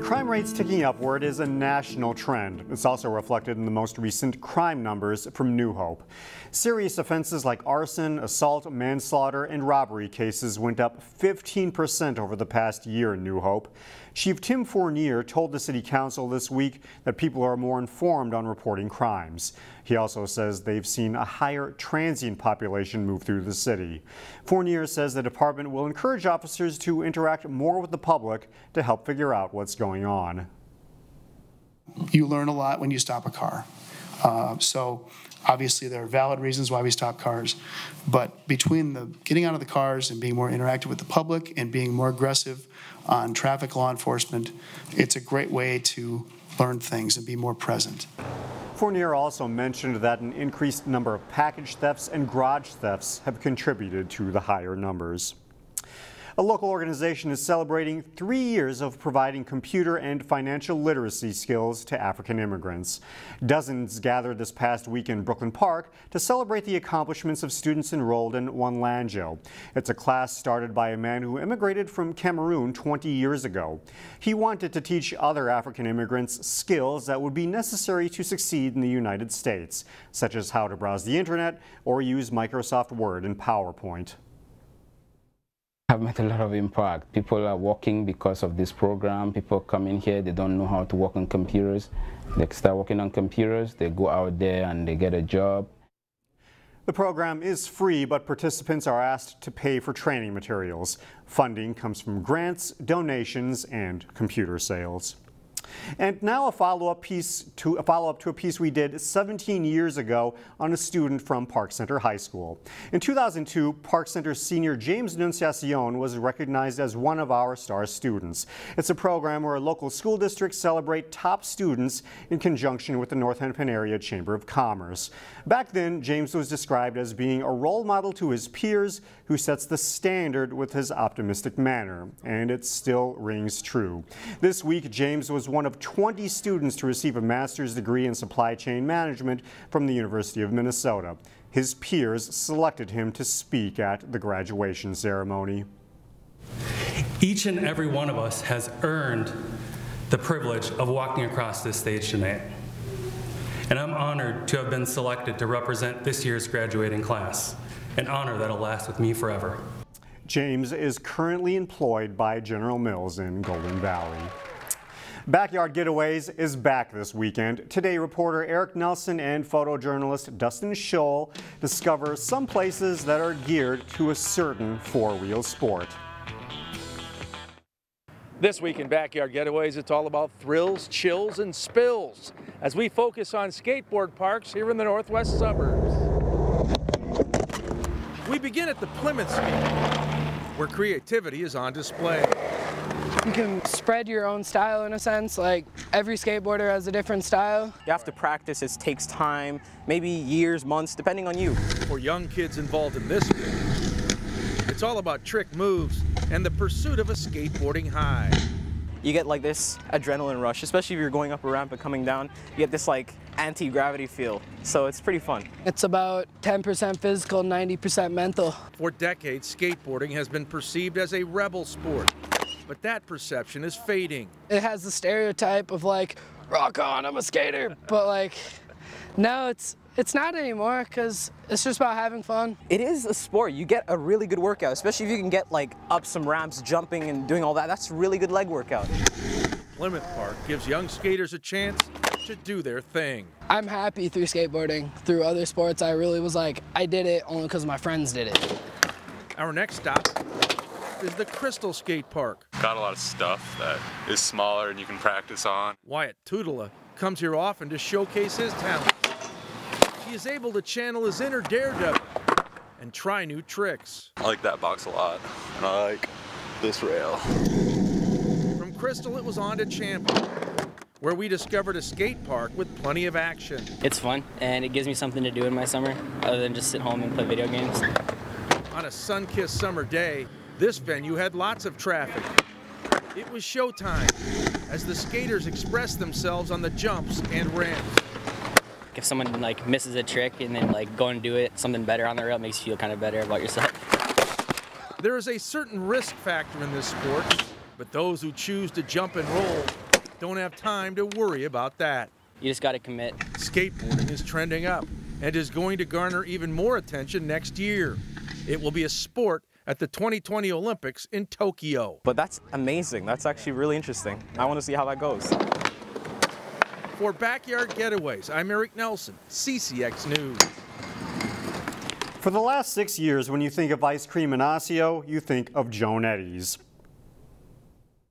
Crime rates ticking upward is a national trend. It's also reflected in the most recent crime numbers from New Hope. Serious offenses like arson, assault, manslaughter, and robbery cases went up 15% over the past year in New Hope. Chief Tim Fournier told the City Council this week that people are more informed on reporting crimes. He also says they've seen a higher transient population move through the city. Fournier says the department will encourage officers to interact more with the public to help figure out what's going on. You learn a lot when you stop a car. So obviously there are valid reasons why we stop cars, but between the getting out of the cars and being more interactive with the public and being more aggressive on traffic law enforcement, it's a great way to learn things and be more present. Fournier also mentioned that an increased number of package thefts and garage thefts have contributed to the higher numbers. A local organization is celebrating 3 years of providing computer and financial literacy skills to African immigrants. Dozens gathered this past week in Brooklyn Park to celebrate the accomplishments of students enrolled in Wanlanjo. It's a class started by a man who immigrated from Cameroon 20 years ago. He wanted to teach other African immigrants skills that would be necessary to succeed in the United States, such as how to browse the internet or use Microsoft Word and PowerPoint. Have met a lot of impact. People are working because of this program. People come in here, they don't know how to work on computers. They start working on computers, they go out there and they get a job. The program is free, but participants are asked to pay for training materials. Funding comes from grants, donations, and computer sales. And now a follow-up to a piece we did 17 years ago on a student from Park Center High School. In 2002, Park Center senior James Nunciacion was recognized as one of our star students. It's a program where local school districts celebrate top students in conjunction with the North Hennepin Area Chamber of Commerce. Back then, James was described as being a role model to his peers who sets the standard with his optimistic manner, and it still rings true. This week, James was one of 20 students to receive a master's degree in supply chain management from the University of Minnesota. His peers selected him to speak at the graduation ceremony. Each and every one of us has earned the privilege of walking across this stage tonight. And I'm honored to have been selected to represent this year's graduating class, an honor that'll last with me forever. James is currently employed by General Mills in Golden Valley. Backyard Getaways is back this weekend. Today, reporter Eric Nelson and photojournalist Dustin Scholl discover some places that are geared to a certain four-wheel sport. This week in Backyard Getaways, it's all about thrills, chills, and spills as we focus on skateboard parks here in the northwest suburbs. We begin at the Plymouth skate park, where creativity is on display. You can spread your own style in a sense, like every skateboarder has a different style. You have to practice, it takes time, maybe years, months, depending on you. For young kids involved in this sport, it's all about trick moves and the pursuit of a skateboarding high. You get like this adrenaline rush, especially if you're going up a ramp and coming down. You get this like anti-gravity feel, so it's pretty fun. It's about 10% physical, 90% mental. For decades, skateboarding has been perceived as a rebel sport. But that perception is fading. It has the stereotype of like, rock on, I'm a skater. But like, no, it's not anymore because it's just about having fun. It is a sport. You get a really good workout, especially if you can get like up some ramps, jumping and doing all that. That's a really good leg workout. Plymouth Park gives young skaters a chance to do their thing. I'm happy through skateboarding. Through other sports, I really was like, I did it only because my friends did it. Our next stop is the Crystal Skate Park. Got a lot of stuff that is smaller and you can practice on. Wyatt Tutela comes here often to showcase his talent. He is able to channel his inner daredevil and try new tricks. I like that box a lot, and I like this rail. From Crystal, it was on to Champlin, where we discovered a skate park with plenty of action. It's fun, and it gives me something to do in my summer, other than just sit home and play video games. On a sun-kissed summer day, this venue had lots of traffic. It was showtime as the skaters expressed themselves on the jumps and ramps. If someone like misses a trick and then like go and do it something better on the rail, it makes you feel kind of better about yourself. There is a certain risk factor in this sport, but those who choose to jump and roll don't have time to worry about that. You just got to commit. Skateboarding is trending up and is going to garner even more attention next year. It will be a sport at the 2020 Olympics in Tokyo. But that's amazing. That's actually really interesting. I want to see how that goes. For Backyard Getaways, I'm Eric Nelson, CCX News. For the last 6 years, when you think of ice cream in Osseo, you think of Joan Eddie's.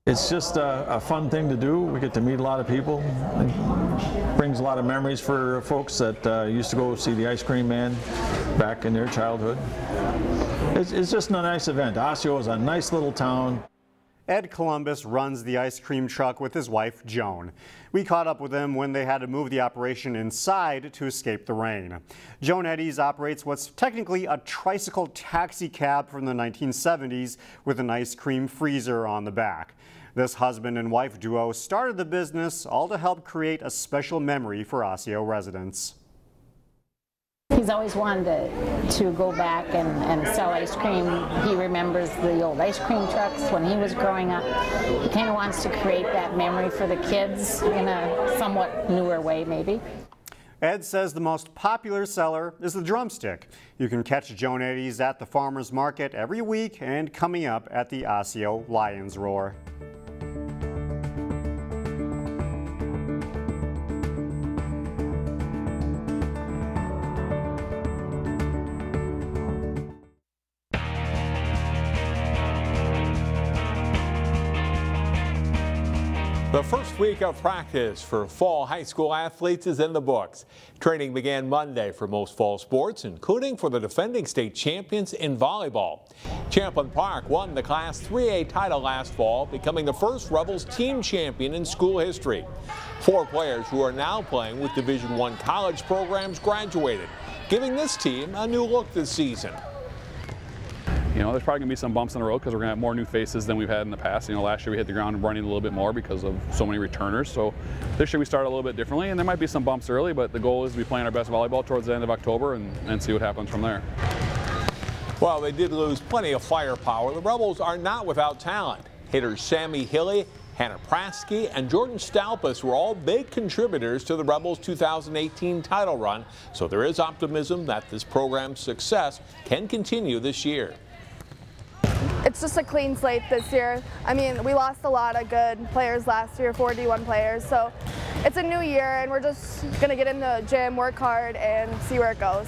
It's just a fun thing to do. We get to meet a lot of people. It brings a lot of memories for folks that used to go see the ice cream man back in their childhood. It's just a nice event. Osseo is a nice little town. Ed Columbus runs the ice cream truck with his wife, Joan. We caught up with him when they had to move the operation inside to escape the rain. Joan Eddie's operates what's technically a tricycle taxi cab from the 1970s with an ice cream freezer on the back. This husband and wife duo started the business all to help create a special memory for Osseo residents. He's always wanted to go back and sell ice cream. He remembers the old ice cream trucks when he was growing up. He kind of wants to create that memory for the kids in a somewhat newer way, maybe. Ed says the most popular seller is the drumstick. You can catch Joan Eddie's at the farmers market every week and coming up at the Osseo Lions Roar. The first week of practice for fall high school athletes is in the books. Training began Monday for most fall sports, including for the defending state champions in volleyball. Champlin Park won the Class 3A title last fall, becoming the first Rebels team champion in school history. 4 players who are now playing with Division I college programs graduated, giving this team a new look this season. You know, there's probably going to be some bumps in the road because we're going to have more new faces than we've had in the past. You know, last year we hit the ground running a little bit more because of so many returners. So this year we start a little bit differently, and there might be some bumps early, but the goal is to be playing our best volleyball towards the end of October and see what happens from there. While they did lose plenty of firepower, the Rebels are not without talent. Hitters Sammy Hilly, Hannah Praske, and Jordan Stalpus were all big contributors to the Rebels' 2018 title run, so there is optimism that this program's success can continue this year. It's just a clean slate this year. I mean, we lost a lot of good players last year, 4 D1 players, so it's a new year and we're just going to get in the gym, work hard, and see where it goes.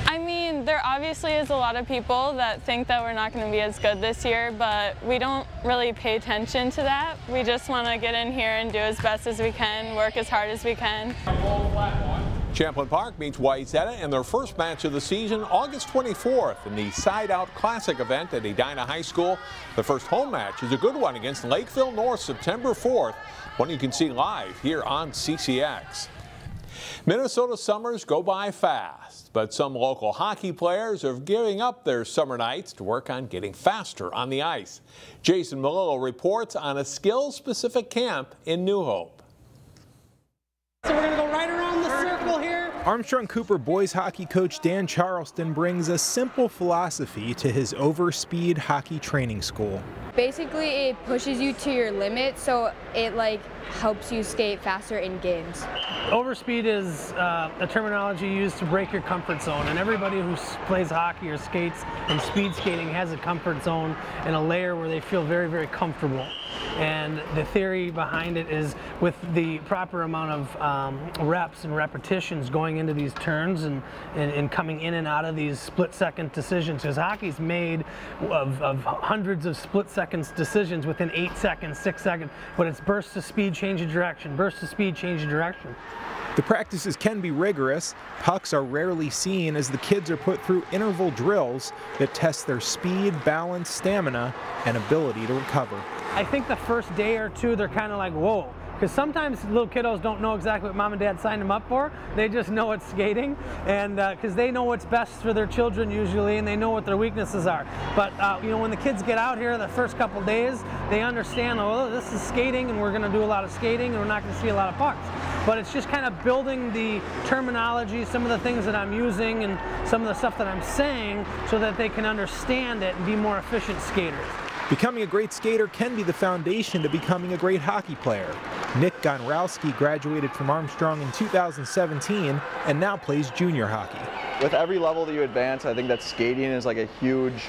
I mean, there obviously is a lot of people that think that we're not going to be as good this year, but we don't really pay attention to that. We just want to get in here and do as best as we can, work as hard as we can. Champlin Park meets Wayzata in their first match of the season August 24th in the Side Out Classic event at Edina High School. The first home match is a good one against Lakeville North September 4th, one you can see live here on CCX. Minnesota summers go by fast, but some local hockey players are giving up their summer nights to work on getting faster on the ice. Jason Malillo reports on a skill-specific camp in New Hope. So we're going to go right around the circle here. Armstrong Cooper boys hockey coach Dan Charleston brings a simple philosophy to his Overspeed hockey training school. Basically, it pushes you to your limit, so it helps you skate faster in games. Overspeed is a terminology used to break your comfort zone, and everybody who plays hockey or skates in speed skating has a comfort zone and a layer where they feel very, very comfortable. And the theory behind it is with the proper amount of reps and repetitions going into these turns and coming in and out of these split-second decisions, because hockey's made of hundreds of split-second decisions within 8 seconds, 6 seconds, but it's bursts of speed, change of direction, bursts of speed, change of direction. The practices can be rigorous. Pucks are rarely seen as the kids are put through interval drills that test their speed, balance, stamina, and ability to recover. I think the first day or two, they're kind of like, whoa. Because sometimes little kiddos don't know exactly what mom and dad signed them up for. They just know it's skating, and because they know what's best for their children usually, and they know what their weaknesses are. But you know, when the kids get out here the first couple days, they understand, oh, this is skating, and we're going to do a lot of skating, and we're not going to see a lot of pucks. But it's just kind of building the terminology, some of the things that I'm using, and some of the stuff that I'm saying, so that they can understand it and be more efficient skaters. Becoming a great skater can be the foundation to becoming a great hockey player. Nick Gonrowski graduated from Armstrong in 2017 and now plays junior hockey. With every level that you advance, I think that skating is like a huge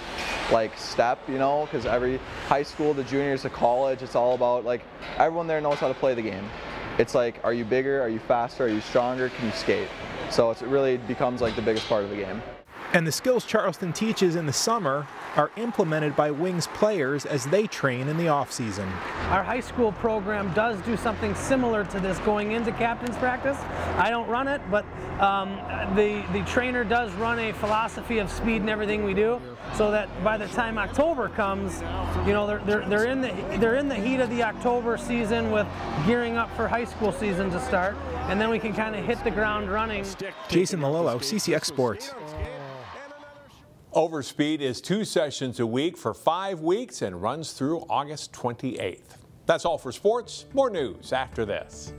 step, you know, because every high school to juniors to college, it's all about everyone there knows how to play the game. It's like, are you bigger, are you faster, are you stronger, can you skate? So it really becomes the biggest part of the game. And the skills Charleston teaches in the summer are implemented by Wings players as they train in the off-season. Our high school program does do something similar to this going into captain's practice. I don't run it, but the trainer does run a philosophy of speed in everything we do, so that by the time October comes, you know, they're in the heat of the October season with gearing up for high school season to start, and then we can kind of hit the ground running. Jason Malolo, CCX Sports. Overspeed is 2 sessions a week for 5 weeks and runs through August 28th. That's all for sports. More news after this.